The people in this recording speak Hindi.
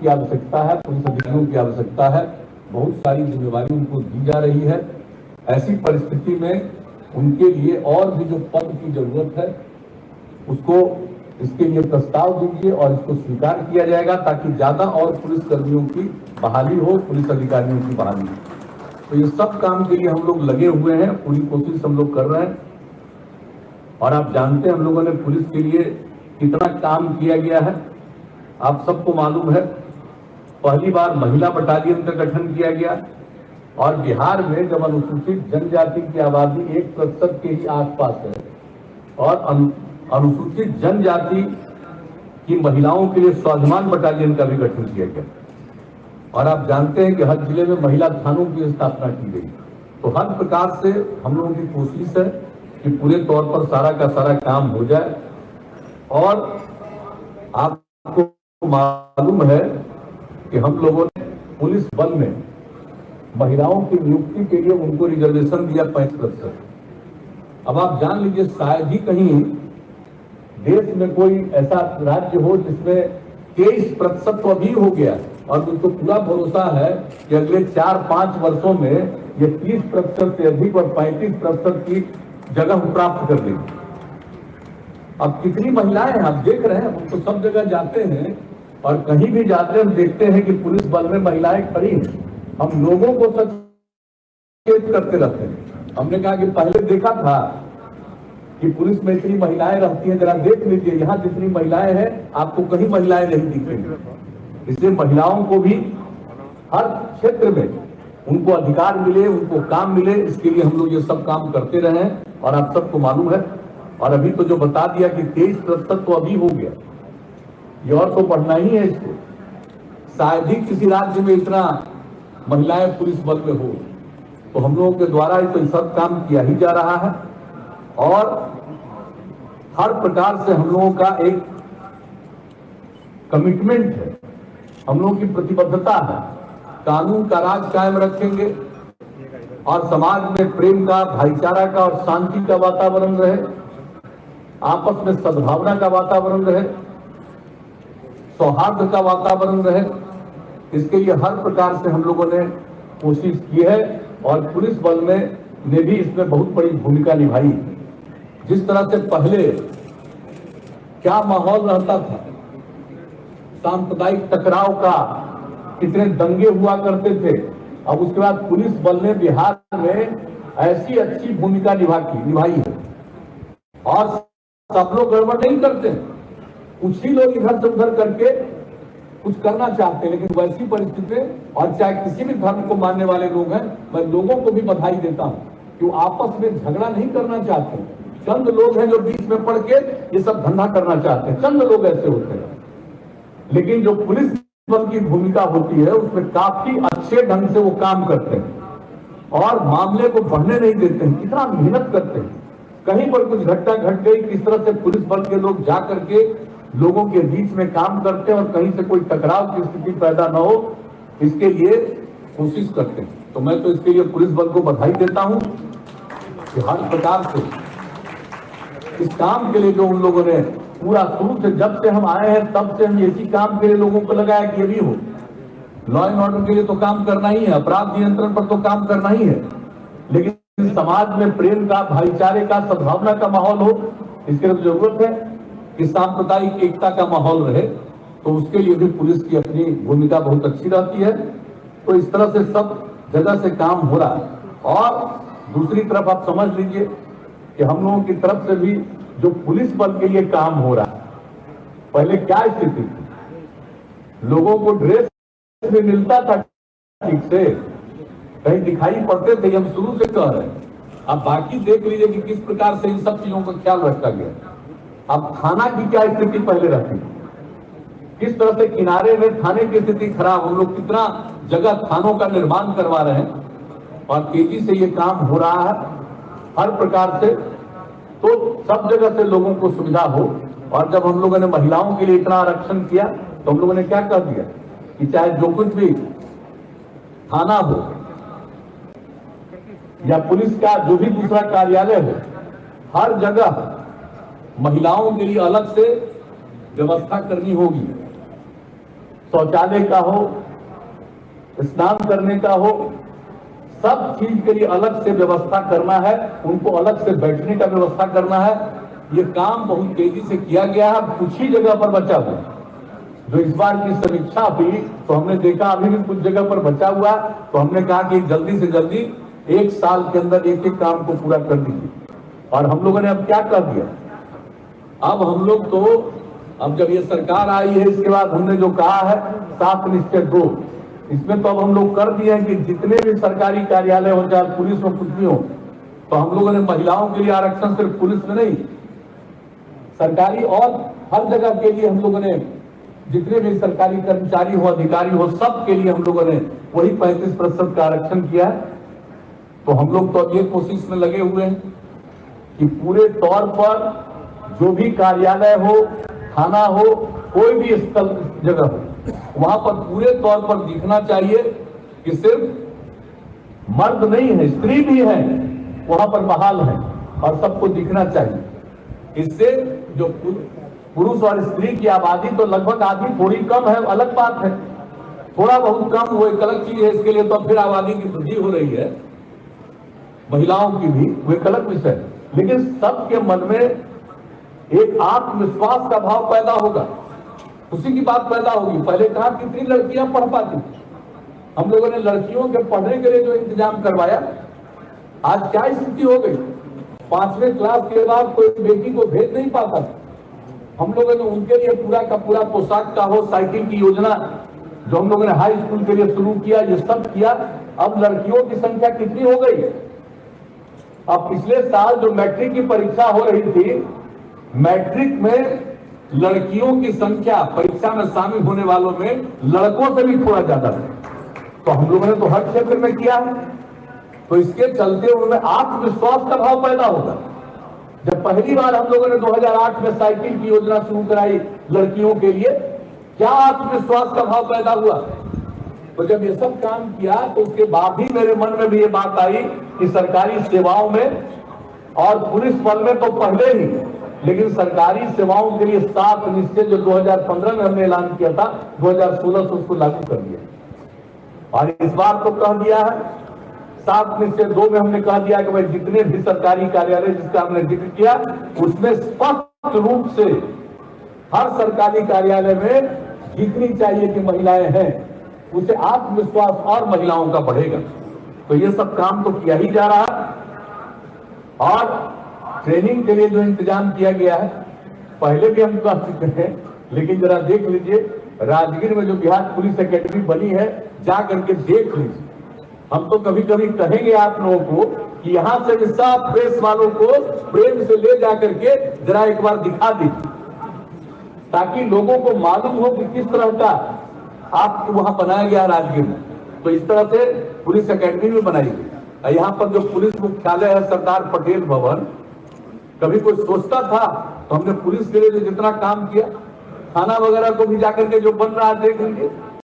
की आवश्यकता है, पुलिस अधिकारियों की आवश्यकता है, बहुत सारी जिम्मेवारी उनको दी जा रही है। ऐसी परिस्थिति में उनके लिए और भी जो पद की जरूरत है उसको इसके लिए प्रस्ताव दीजिए और इसको स्वीकार किया जाएगा ताकि ज्यादा और पुलिस कर्मियों की बहाली हो, पुलिस अधिकारियों की बहाली हो। तो ये सब काम के लिए हम लोग लगे हुए हैं, पूरी कोशिश हम लोग कर रहे हैं। और आप जानते हैं हम लोगों ने पुलिस के लिए कितना काम किया गया है। आप सबको मालूम है, पहली बार महिला बटालियन का गठन किया गया और बिहार में जब अनुसूचित जनजाति की आबादी 1% के ही आसपास है और अनुसूचित जनजाति की महिलाओं के लिए स्वाभिमान बटालियन का भी गठन किया गया। और आप जानते हैं कि हर जिले में महिला थानों की स्थापना की गई। तो हर प्रकार से हम लोगों की कोशिश है कि पूरे तौर पर सारा का सारा काम हो जाए। और आपको मालूम है कि हम लोगों ने पुलिस बल में महिलाओं की नियुक्ति के लिए उनको रिजर्वेशन दिया 5%। अब आप जान लीजिए, शायद ही कहीं देश में कोई ऐसा राज्य हो जिसमें 23% तो अभी हो गया और मुझको पूरा भरोसा है कि अगले 4-5 वर्षों में ये 30% से अधिक और 35% की जगह प्राप्त कर देंगे। अब कितनी महिलाएं हैं आप देख रहे हैं, हम तो सब जगह जाते हैं और कहीं भी जाते हैं हम देखते हैं कि पुलिस बल में महिलाएं खड़ी हैं। हम लोगों को सचेत करते रहते हैं। हमने कहा कि पहले देखा था कि पुलिस में इतनी महिलाएं रहती हैं, जरा देख लीजिए यहाँ जितनी महिलाएं हैं आपको कहीं महिलाएं नहीं दिखेंगी। इसलिए महिलाओं को भी हर क्षेत्र में उनको अधिकार मिले, उनको काम मिले, इसके लिए हम लोग ये सब काम करते रहे हैं। और आप सबको मालूम है, और अभी तो जो बता दिया कि 23% तो अभी हो गया, ये और तो बढ़ना ही है इसको। शायद ही किसी राज्य में इतना महिलाएं पुलिस बल में हो। तो हम लोगों के द्वारा तो सब काम किया ही जा रहा है और हर प्रकार से हम लोगों का एक कमिटमेंट है, हम लोगों की प्रतिबद्धता है। कानून का राज कायम रखेंगे और समाज में प्रेम का, भाईचारा का और शांति का वातावरण रहे, आपस में सद्भावना का वातावरण रहे, सौहार्द का वातावरण रहे। इसके लिए हर प्रकार से हम लोगों ने कोशिश की है और पुलिस बल में ने भी इसमें बहुत बड़ी भूमिका निभाई। जिस तरह से पहले क्या माहौल रहता था, सांप्रदायिक टकराव का, कितने दंगे हुआ करते थे, अब उसके बाद पुलिस बल ने बिहार में ऐसी अच्छी भूमिका निभाई है। और सब लोग गड़बड़ नहीं करते, कुछ ही लोग इधर से उधर करके कुछ करना चाहते हैं। लेकिन वैसी परिस्थिति में, और चाहे किसी भी धर्म को मानने वाले लोग हैं, मैं लोगों को भी बधाई देता हूं कि वो आपस में झगड़ा नहीं करना चाहते। चंद लोग हैं जो बीच में पड़ के ये सब धंधा करना चाहते हैं, चंद लोग ऐसे होते हैं। लेकिन जो पुलिस बल की भूमिका होती है उसमें काफी अच्छे ढंग से वो काम करते हैं और मामले को बढ़ने नहीं देते हैं। कितना मेहनत करते हैं, कहीं पर कुछ घटना घट गई, किस तरह से पुलिस बल के लोग जा करके लोगों के बीच में काम करते हैं और कहीं से कोई टकराव की स्थिति पैदा न हो, इसके लिए कोशिश करते हैं। तो मैं तो इसके लिए पुलिस बल को बधाई देता हूं कि हर प्रकार से इस काम के लिए जो उन लोगों ने पूरा शुरू से, जब से हम आए हैं तब से हम इसी काम के लिए लोगों को लगाया कि ये भी हो। लॉ एंड ऑर्डर के लिए तो काम करना ही है, अपराध नियंत्रण पर तो काम करना ही है, लेकिन समाज में प्रेम का, भाईचारे का, सद्भावना का माहौल हो, इसके लिए जरूरत है कि सांप्रदायिक एकता का माहौल रहे। तो उसके लिए भी पुलिस की अपनी भूमिका बहुत अच्छी रहती है। तो इस तरह से सब जगह से काम हो रहा है। और दूसरी तरफ आप समझ लीजिए कि हम लोगों की तरफ से भी जो पुलिस बल के लिए काम हो रहा है, पहले क्या स्थिति थी, लोगों को ड्रेस भी मिलता था ठीक से, कहीं दिखाई पड़ते थे, हम शुरू से कह रहे हैं। अब बाकी देख लीजिए कि किस प्रकार से इन सब चीजों का ख्याल रखा गया। अब थाना की क्या स्थिति पहले रहती, किस तरह से किनारे में थाने की स्थिति खराब, हम लोग कितना जगह थानों का निर्माण करवा रहे हैं और तेजी से ये काम हो रहा है हर प्रकार से। तो सब जगह से लोगों को सुविधा हो। और जब हम लोगों ने महिलाओं के लिए इतना आरक्षण किया तो हम लोगों ने क्या कर दिया कि चाहे जो कुछ भी थाना हो या पुलिस का जो भी दूसरा कार्यालय हो, हर जगह महिलाओं के लिए अलग से व्यवस्था करनी होगी। शौचालय का हो, स्नान करने का हो, सब चीज के लिए अलग से व्यवस्था करना है, उनको अलग से बैठने का व्यवस्था करना है। ये काम बहुत तेजी से किया गया है, कुछ ही जगह पर बचा हुआ। जो इस बार की समीक्षा हुई तो हमने देखा अभी भी कुछ जगह पर बचा हुआ, तो हमने कहा कि जल्दी से जल्दी 1 साल के अंदर एक एक काम को पूरा कर दीजिए। और हम लोगों ने अब क्या कर दिया, अब हम लोग तो अब जब ये सरकार आई है इसके बाद हमने जो कहा है 7 निश्चय 2, इसमें तो अब हम लोग कर दिए हैं कि जितने भी सरकारी कार्यालय हो, चाहे पुलिस में कुछ भी हो, तो हम लोगों ने महिलाओं के लिए आरक्षण सिर्फ पुलिस में नहीं, सरकारी और हर जगह के लिए हम लोगों ने जितने भी सरकारी कर्मचारी हो, अधिकारी हो, सब के लिए हम लोगों ने वही 35% का आरक्षण किया है। तो हम लोग तो अब ये कोशिश में लगे हुए हैं कि पूरे तौर पर जो भी कार्यालय हो, थाना हो, कोई भी स्थल जगह हो, वहां पर पूरे तौर पर दिखना चाहिए कि सिर्फ मर्द नहीं है, स्त्री भी है, वहां पर बहाल है और सबको दिखना चाहिए। इससे जो पुरुष और स्त्री की आबादी तो लगभग आधी थोड़ी कम है, अलग बात है, थोड़ा बहुत कम वो एक अलग चीज है, इसके लिए तो फिर आबादी की वृद्धि हो रही है, महिलाओं की भी, वो एक अलग विषय है। लेकिन सबके मन में एक आत्मविश्वास का भाव पैदा होगा, उसी की बात पैदा होगी। पहले कहा कितनी लड़कियां पढ़ पाती, हम लोगों ने लड़कियों के पढ़ने के लिए जो इंतजाम करवाया, आज क्या स्थिति हो गई, 5वें क्लास के बाद कोई बेटी को भेज नहीं पाता। हम लोगों ने उनके लिए पूरा का पूरा पोशाक का हो, साइकिल की योजना जो हम लोगों ने हाई स्कूल के लिए शुरू किया, ये सब किया। अब लड़कियों की संख्या कितनी हो गई, अब पिछले साल जो मैट्रिक की परीक्षा हो रही थी, मैट्रिक में लड़कियों की संख्या परीक्षा में शामिल होने वालों में लड़कों से भी थोड़ा ज्यादा है। तो हम लोगों ने तो हर क्षेत्र में किया है, तो इसके चलते उनमें आत्मविश्वास का भाव पैदा होगा। जब पहली बार हम लोगों ने 2008 में साइकिल की योजना शुरू कराई लड़कियों के लिए, क्या आत्मविश्वास का भाव पैदा हुआ। तो जब ये सब काम किया तो उसके बाद भी मेरे मन में भी ये बात आई कि सरकारी सेवाओं में और पुलिस बल में तो पहले ही, लेकिन सरकारी सेवाओं के लिए 7 निश्चय जो 2015 में हमने ऐलान किया था, 2016 से उसको लागू कर दिया। और इस बार तो कह दिया है 7 निश्चय 2 में हमने कह दिया कि भाई जितने भी सरकारी कार्यालय जिसका हमने जिक्र किया, उसमें स्पष्ट रूप से हर सरकारी कार्यालय में दिखनी चाहिए कि महिलाएं हैं, उसे आत्मविश्वास और महिलाओं का बढ़ेगा। तो ये सब काम तो किया ही जा रहा है। और ट्रेनिंग के लिए जो इंतजाम किया गया है, पहले भी हम कह चुके हैं, लेकिन जरा देख लीजिए राजगीर में जो बिहार पुलिस एकेडमी बनी है, जा करके देख लीजिए। हम तो कभी कभी कहेंगे आप लोगों को कि यहाँ से भी सब प्रेस वालों को प्रेम से ले जा करके जरा एक बार दिखा दीजिए, ताकि लोगों को मालूम हो कि किस तरह का आपको वहां बनाया गया राजगीर में। तो इस तरह से पुलिस एकेडमी में बनाई गई। यहाँ पर जो पुलिस मुख्यालय है सरदार पटेल भवन, कभी कोई सोचता था, तो हमने पुलिस के लिए जो जितना काम किया, थाना वगैरह को भी जाकर के जो बन रहा है देख लीजिए।